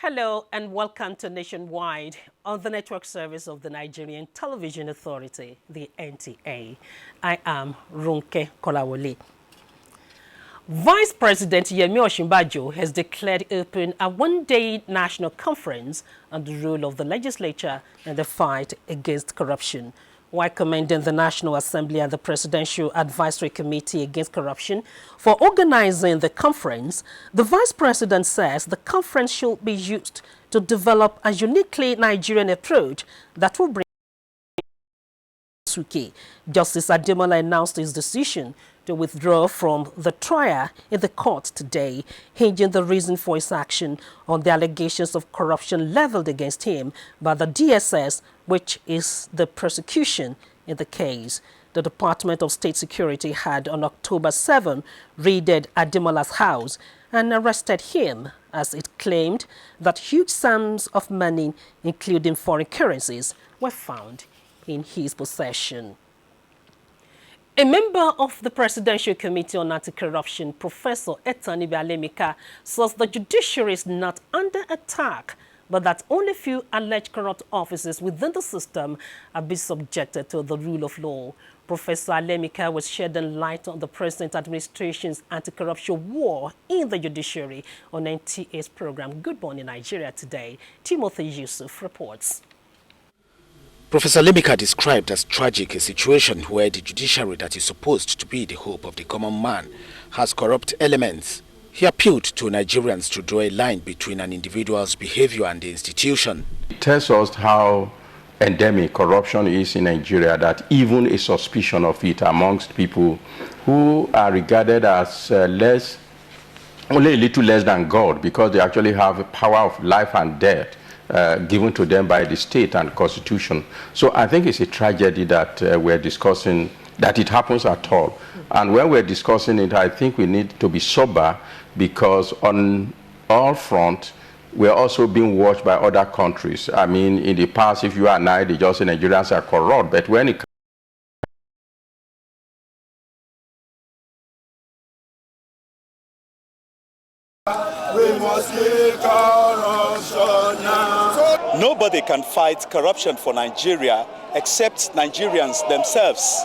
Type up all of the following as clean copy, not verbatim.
Hello and welcome to Nationwide on the network service of the Nigerian Television Authority, the NTA. I am Ronke Kolawole. Vice President Yemi Osinbajo has declared open a one-day national conference on the role of the legislature in the fight against corruption. While commending the National Assembly and the Presidential Advisory Committee Against Corruption for organizing the conference, the Vice President says the conference should be used to develop a uniquely Nigerian approach that will bring Justice Ademola announced his decision to withdraw from the trial in the court today, hinging the reason for his action on the allegations of corruption leveled against him by the DSS, which is the prosecution in the case. The Department of State Security had on October 7 raided Ademola's house and arrested him as it claimed that huge sums of money, including foreign currencies, were found in his possession. A member of the Presidential Committee on Anti-Corruption, Professor Etanibe Alemika, says the judiciary is not under attack, but that only few alleged corrupt officers within the system are being subjected to the rule of law. Professor Alemika was shedding light on the present administration's anti-corruption war in the judiciary on NTA's program Good Morning Nigeria today. Timothy Yusuf reports. Professor Alemika described as tragic a situation where the judiciary that is supposed to be the hope of the common man has corrupt elements. He appealed to Nigerians to draw a line between an individual's behavior and the institution. It tells us how endemic corruption is in Nigeria, that even a suspicion of it amongst people who are regarded as only a little less than God, because they actually have a power of life and death given to them by the state and constitution. So I think it's a tragedy that we're discussing, that it happens at all. And when we're discussing it, I think we need to be sober, because on all fronts, we're also being watched by other countries. I mean, in the past, if you and I, they just say Nigerians are corrupt, but when it we must kill corruption now. Nobody can fight corruption for Nigeria except Nigerians themselves.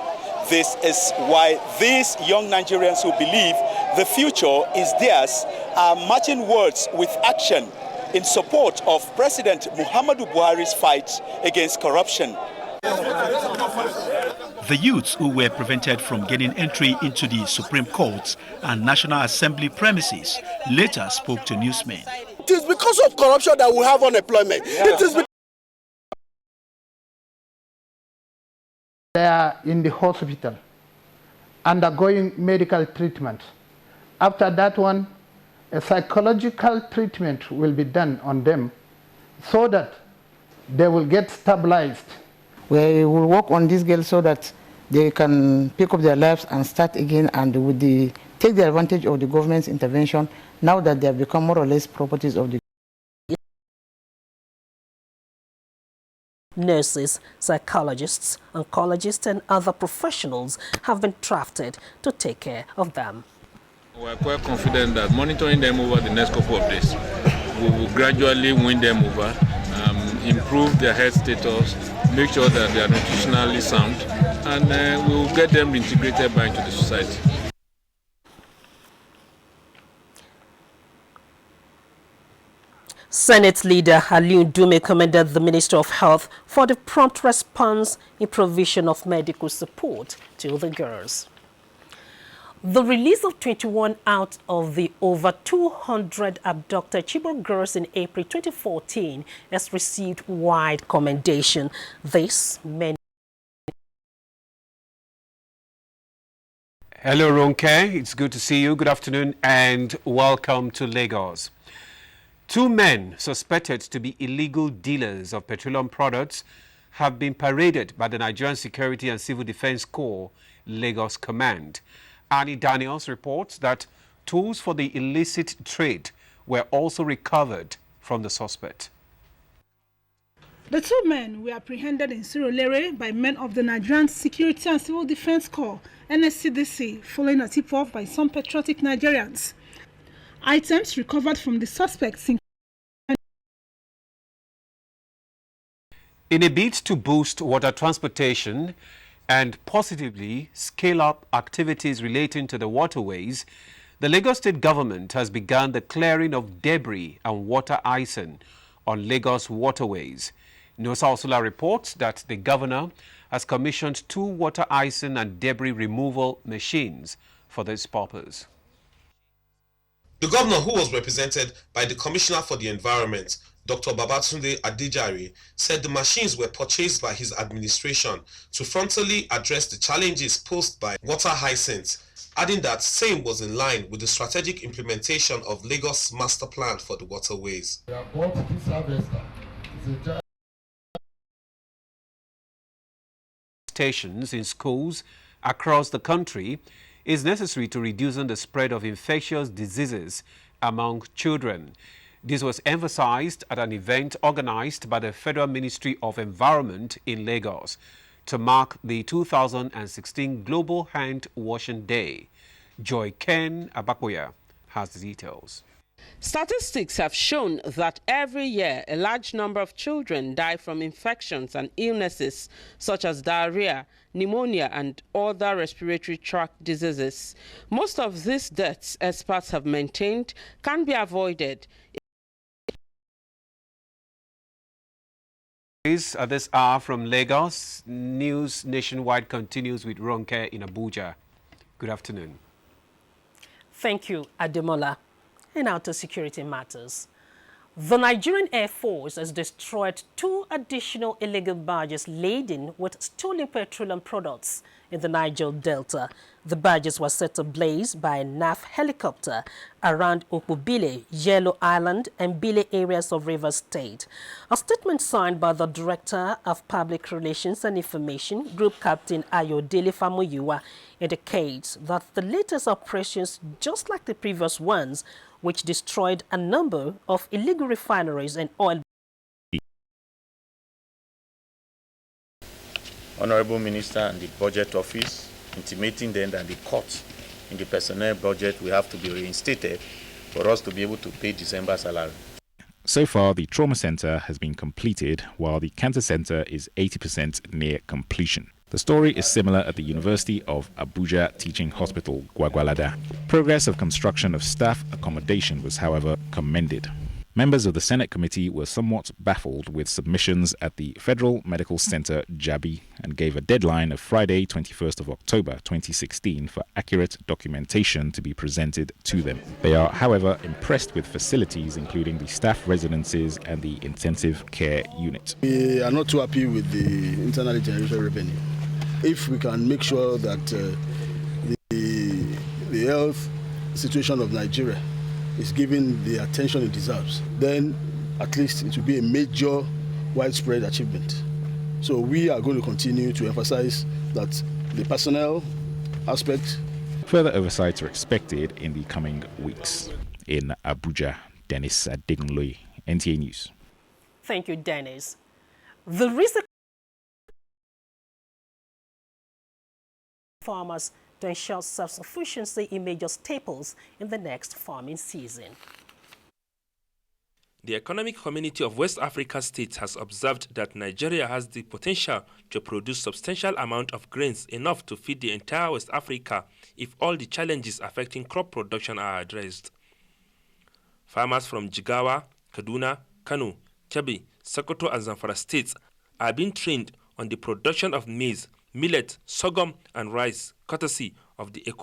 This is why these young Nigerians who believe the future is theirs are matching words with action in support of President Muhammadu Buhari's fight against corruption. The youths who were prevented from gaining entry into the Supreme Court and National Assembly premises later spoke to newsmen. It is because of corruption that we have unemployment. It is They are in the hospital undergoing medical treatment. After that one, a psychological treatment will be done on them so that they will get stabilized. We will work on these girls so that they can pick up their lives and start again, and take the advantage of the government's intervention now that they have become more or less properties of the Nurses, psychologists, oncologists, and other professionals have been drafted to take care of them. We are quite confident that monitoring them over the next couple of days, we will gradually win them over, improve their health status, make sure that they are nutritionally sound, and we will get them integrated back into the society. Senate leader Aliu Dume commended the Minister of Health for the prompt response in provision of medical support to the girls. The release of 21 out of the over 200 abducted Chibok girls in April 2014 has received wide commendation. This many. Hello, Ronke. It's good to see you. Good afternoon and welcome to Lagos. 2 men suspected to be illegal dealers of petroleum products have been paraded by the Nigerian Security and Civil Defense Corps Lagos Command. Annie Daniels reports that tools for the illicit trade were also recovered from the suspect. The 2 men were apprehended in Surulere by men of the Nigerian Security and Civil Defense Corps, NSCDC, following a tip-off by some patriotic Nigerians. Items recovered from the suspects In a bid to boost water transportation and positively scale up activities relating to the waterways, the Lagos State government has begun the clearing of debris and water icing on Lagos waterways. Nosa Osula reports that the governor has commissioned 2 water icing and debris removal machines for this purpose. The governor, who was represented by the Commissioner for the Environment, Dr. Babatunde Adejare, said the machines were purchased by his administration to frontally address the challenges posed by water hyacinth, adding that same was in line with the strategic implementation of Lagos Master Plan for the waterways. Stations in schools across the country is necessary to reducing the spread of infectious diseases among children. This was emphasized at an event organized by the Federal Ministry of Environment in Lagos to mark the 2016 Global Hand Washing Day. Joy Ken Abakoya has the details. Statistics have shown that every year a large number of children die from infections and illnesses such as diarrhea, pneumonia and other respiratory tract diseases. Most of these deaths, experts have maintained, can be avoided. At this hour from Lagos, News Nationwide continues with Ronke in Abuja. Good afternoon. Thank you, Ademola. In outer security matters, the Nigerian Air Force has destroyed 2 additional illegal barges laden with stolen petroleum products in the Niger Delta. The barges were set ablaze by a NAF helicopter around Okubile, Yellow Island and Bile areas of Rivers State. A statement signed by the Director of Public Relations and Information, Group Captain Ayodele Famuyuwa, indicates that the latest operations, just like the previous ones, which destroyed a number of illegal refineries and oil. Honorable Minister and the Budget Office intimating them that the cuts in the personnel budget will have to be reinstated for us to be able to pay December salary. So far, the trauma center has been completed, while the cancer center is 80% near completion. The story is similar at the University of Abuja Teaching Hospital, Gwagwalada. Progress of construction of staff accommodation was, however, commended. Members of the Senate committee were somewhat baffled with submissions at the Federal Medical Center, Jabi, and gave a deadline of Friday, 21st of October 2016 for accurate documentation to be presented to them. They are, however, impressed with facilities including the staff residences and the intensive care unit. We are not too happy with the internally generated revenue. If we can make sure that the health situation of Nigeria is given the attention it deserves, then at least it will be a major widespread achievement. So we are going to continue to emphasize that the personnel aspect. Further oversights are expected in the coming weeks. In Abuja, Dennis Adegunloye, NTA News. Thank you, Dennis. The recent farmers to ensure self-sufficiency in major staples in the next farming season. The Economic Community of West Africa states has observed that Nigeria has the potential to produce substantial amount of grains enough to feed the entire West Africa if all the challenges affecting crop production are addressed. Farmers from Jigawa, Kaduna, Kano, Kebbi, Sokoto and Zamfara states are being trained on the production of maize, millet, sorghum and rice, courtesy of the ECO.